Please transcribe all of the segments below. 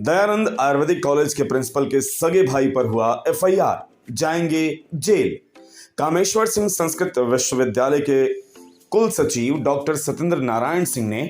Dayanand Ayurvedic college के principal के सगे भाई पर हुआ एफआईआर, जाएंगे जेल। कामेश्वर सिंह संस्कृत विश्वविद्यालय के कुल सचिव डॉक्टर सत्येंद्र नारायण सिंह ने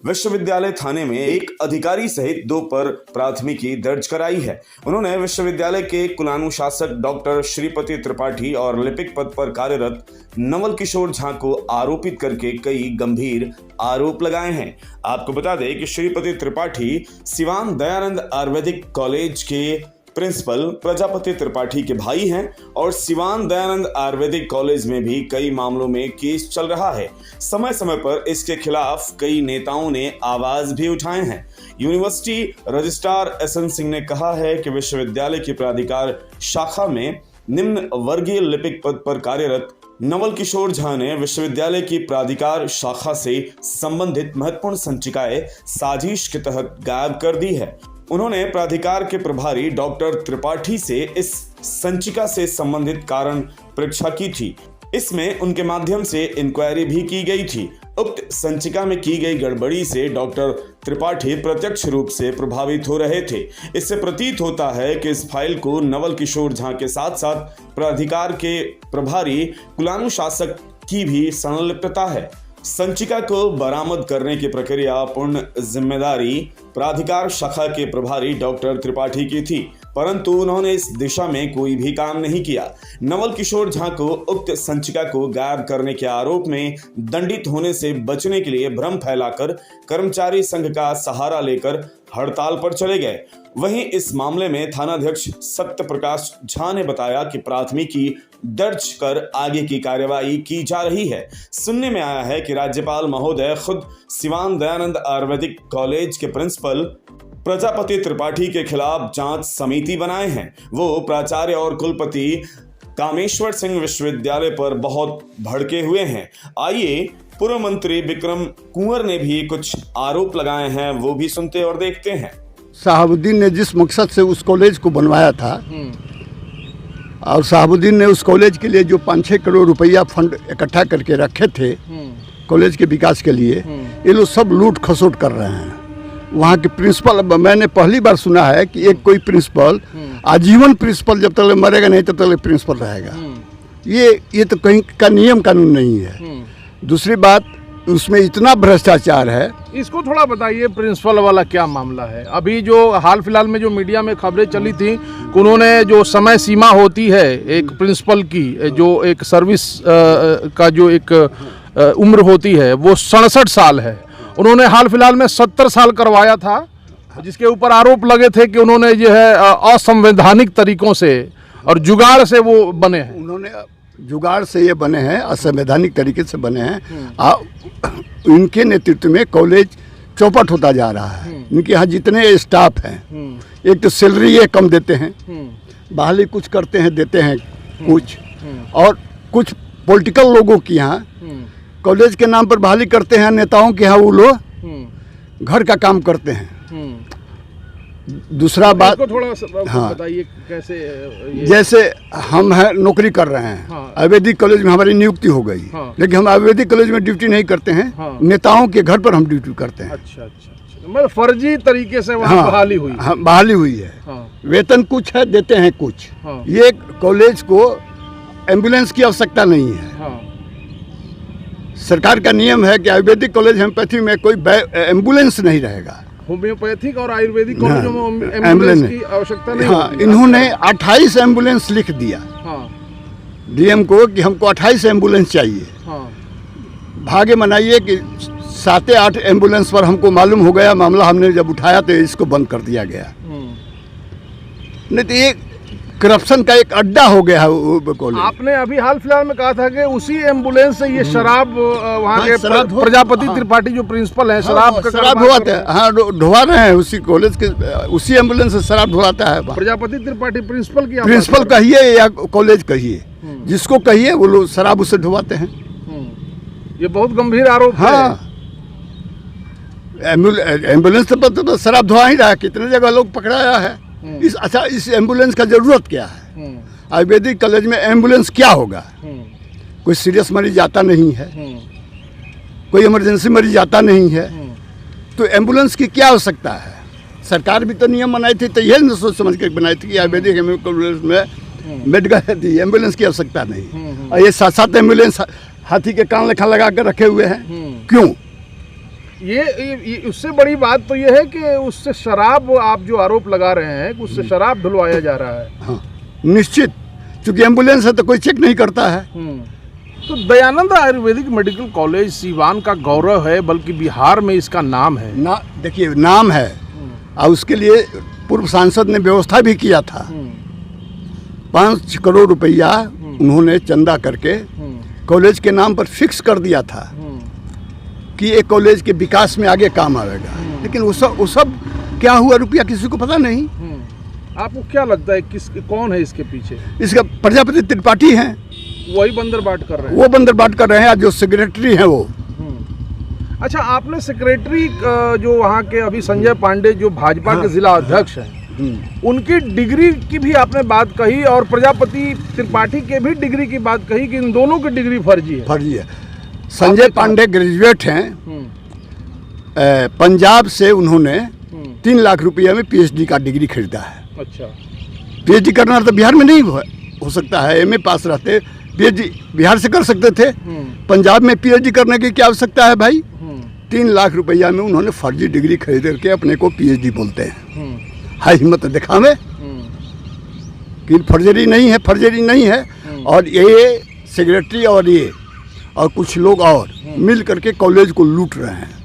विश्वविद्यालय थाने में एक अधिकारी सहित 2 पर प्राथमिकी दर्ज कराई है। उन्होंने विश्वविद्यालय के कुलानुशासक डॉक्टर श्रीपति त्रिपाठी और लिपिक पद पर कार्यरत नवल किशोर झा को आरोपित करके कई गंभीर आरोप लगाए हैं। आपको बता दें कि श्रीपति त्रिपाठी सिवान दयानंद आयुर्वेदिक कॉलेज के प्रिंसिपल प्रजापति त्रिपाठी के भाई हैं और सिवान दयानंद आयुर्वेदिक कॉलेज में भी कई मामलों में केस चल रहा है। समय समय पर इसके खिलाफ कई नेताओं ने आवाज भी उठाए हैं। यूनिवर्सिटी रजिस्ट्रार एसएन सिंह ने कहा है कि विश्वविद्यालय की प्राधिकार शाखा में निम्न वर्गीय लिपिक पद पर कार्यरत नवल किशोर झा ने विश्वविद्यालय की प्राधिकार शाखा से संबंधित महत्वपूर्ण संचिकाएं साजिश के तहत गायब कर दी है। उन्होंने प्राधिकार के प्रभारी डॉक्टर त्रिपाठी से इस संचिका से संबंधित कारण परीक्षा की थी। इसमें उनके माध्यम से इंक्वायरी भी की गई थी। उक्त संचिका में की गई गड़बड़ी से डॉक्टर त्रिपाठी प्रत्यक्ष रूप से प्रभावित हो रहे थे। इससे प्रतीत होता है कि इस फाइल को नवल किशोर झा के साथ साथ प्राधिकार के प्रभारी कुलानुशासक की भी संलिप्तता है। संचिका को बरामद करने की प्रक्रिया पूर्ण जिम्मेदारी प्राधिकार शाखा के प्रभारी डॉक्टर त्रिपाठी की थी, परंतु उन्होंने इस दिशा में कोई भी काम नहीं किया। नवल किशोर झा को उक्त संचिका को गायब करने के आरोप में दंडित होने से बचने के लिए भ्रम फैलाकर कर्मचारी संघ का सहारा लेकर हड़ताल पर चले गए। वहीं इस मामले में थानाध्यक्ष सत्य प्रकाश झा ने बताया कि प्राथमिकी दर्ज कर आगे की कार्यवाही की जा रही है। सुनने में आया है कि राज्यपाल महोदय खुद सिवान दयानंद आयुर्वेदिक कॉलेज के प्रिंसिपल प्रजापति त्रिपाठी के खिलाफ जांच समिति बनाए हैं। वो प्राचार्य और कुलपति कामेश्वर सिंह विश्वविद्यालय पर बहुत भड़के हुए हैं। आइए पूर्व मंत्री विक्रम कुंवर ने भी कुछ आरोप लगाए हैं, वो भी सुनते और देखते हैं। शहाबुद्दीन ने जिस मकसद से उस कॉलेज को बनवाया था और शहाबुद्दीन ने उस कॉलेज के लिए जो 5-6 करोड़ रुपया फंड इकट्ठा करके रखे थे कॉलेज के विकास के लिए, ये लोग सब लूट खसोट कर रहे हैं। वहाँ के प्रिंसिपल, मैंने पहली बार सुना है कि एक कोई प्रिंसिपल आजीवन प्रिंसिपल जब तक मरेगा नहीं तब तक प्रिंसिपल रहेगा। ये तो कहीं का नियम कानून नहीं है। दूसरी बात, उसमें इतना भ्रष्टाचार है। इसको थोड़ा बताइए, प्रिंसिपल वाला क्या मामला है? अभी जो हाल फिलहाल में जो मीडिया में खबरें चली थी, उन्होंने जो समय सीमा होती है एक प्रिंसिपल की, जो एक सर्विस का जो एक उम्र होती है वो 67 साल है। उन्होंने हाल फिलहाल में 70 साल करवाया था, जिसके ऊपर आरोप लगे थे कि उन्होंने जो है असंवैधानिक तरीकों से और जुगाड़ से वो बने हैं। उन्होंने जुगाड़ से ये बने हैं, असंवैधानिक तरीके से बने हैं। इनके नेतृत्व में कॉलेज चौपट होता जा रहा है। इनके यहाँ जितने स्टाफ हैं, एक तो सैलरी ये कम देते हैं, बहाली कुछ करते हैं देते हैं कुछ, और कुछ पॉलिटिकल लोगों की यहाँ कॉलेज के नाम पर बहाली करते हैं। नेताओं के यहाँ वो लोग घर का काम करते हैं। दूसरा बात, हाँ, बताइए कैसे जैसे हम हैं नौकरी कर रहे हैं, हाँ, आयुर्वेदिक कॉलेज में हमारी नियुक्ति हो गई, हाँ, लेकिन हम आयुर्वेदिक कॉलेज में ड्यूटी नहीं करते हैं, हाँ, नेताओं के घर पर हम ड्यूटी करते हैं। अच्छा अच्छा, मतलब फर्जी तरीके से वहाँ बहाली हुई, हाँ, बहाली हुई है, हाँ, वेतन कुछ है, देते हैं कुछ, हाँ, ये कॉलेज को एम्बुलेंस की आवश्यकता नहीं है, हाँ, सरकार का नियम है कि आयुर्वेदिक कॉलेज होम्योपैथी में कोई एम्बुलेंस नहीं रहेगा। होम्योपैथिक और आयुर्वेदिक कॉलेजों में एम्बुलेंस की आवश्यकता नहीं, हाँ, इन्होंने 28 एम्बुलेंस लिख दिया, हाँ, डीएम को कि हमको 28 एम्बुलेंस चाहिए, हाँ, भागे मनाइए कि 7-8 एम्बुलेंस पर हमको मालूम हो गया मामला, हमने जब उठाया तो इसको बंद कर दिया गया। नहीं तो ये करप्शन का एक अड्डा हो गया है वो कॉलेज। आपने अभी हाल फिलहाल में कहा था कि उसी एम्बुलेंस से ये शराब वहाँ के प्रजापति त्रिपाठी जो प्रिंसिपल है, शराब ढुआते हैं, हाँ, ढुआ रहे हैं उसी कॉलेज के, उसी एम्बुलेंस से शराब ढुआता है। प्रजापति त्रिपाठी प्रिंसिपल कहिए या कॉलेज कहिए, जिसको कहिए वो लोग शराब उसे ढुआते हैं। ये बहुत गंभीर आरोप है। हाँ, एम्बुलेंस तो शराब धुआ ही रहा है, कितने जगह लोग पकड़ाया है। इस एम्बुलेंस का जरूरत क्या है? आयुर्वेदिक कॉलेज में एम्बुलेंस क्या होगा? कोई सीरियस मरीज जाता नहीं है, कोई इमरजेंसी मरीज जाता नहीं है, तो एम्बुलेंस की क्या आवश्यकता है? सरकार भी तो नियम बनाई थी, तो यह न सोच समझ के बनाई थी कि आयुर्वेदिक एम्बुलेंस में मेडिकल एम्बुलेंस की आवश्यकता नहीं। और ये 7-7 एम्बुलेंस हाथी के कान लेखा लगा कर रखे हुए हैं, क्यों? ये उससे बड़ी बात तो ये है कि उससे शराब, आप जो आरोप लगा रहे हैं कि उससे शराब धुलवाया जा रहा है। हाँ, निश्चित, क्योंकि एम्बुलेंस है तो कोई चेक नहीं करता है। तो दयानंद आयुर्वेदिक मेडिकल कॉलेज सीवान का गौरव है, बल्कि बिहार में इसका नाम है ना। देखिए, नाम है और उसके लिए पूर्व सांसद ने व्यवस्था भी किया था। 5 करोड़ रुपया उन्होंने चंदा करके कॉलेज के नाम पर फिक्स कर दिया था कि ये कॉलेज के विकास में आगे काम आएगा। लेकिन वो सब क्या हुआ, रुपया किसी को पता नहीं। आपको क्या लगता है कौन है इसके पीछे? इसका प्रजापति त्रिपाठी हैं, वही बंदरबाट कर रहे हैं। वो बंदरबाट कर रहे हैं, जो सेक्रेटरी हैं वो। अच्छा, आपने सेक्रेटरी जो वहाँ के अभी संजय पांडे जो भाजपा के जिला अध्यक्ष हैं, उनकी डिग्री की भी आपने बात कही और प्रजापति त्रिपाठी के भी डिग्री की बात कही कि इन दोनों की डिग्री फर्जी है। फर्जी है। संजय पांडे ग्रेजुएट हैं, पंजाब से उन्होंने 3 लाख रुपया में पीएचडी का डिग्री खरीदा है। अच्छा, पीएचडी करना तो बिहार में नहीं हो सकता है। एमए पास रहते पीएचडी बिहार से कर सकते थे, पंजाब में पीएचडी करने की क्या आवश्यकता है भाई? 3 लाख रुपया में उन्होंने फर्जी डिग्री खरीद करके अपने को पीएचडी बोलते हैं। हाई हिम्मत दिखावे कि फर्जरी नहीं है। और ये सेक्रेटरी और ये और कुछ लोग और मिल करके कॉलेज को लूट रहे हैं।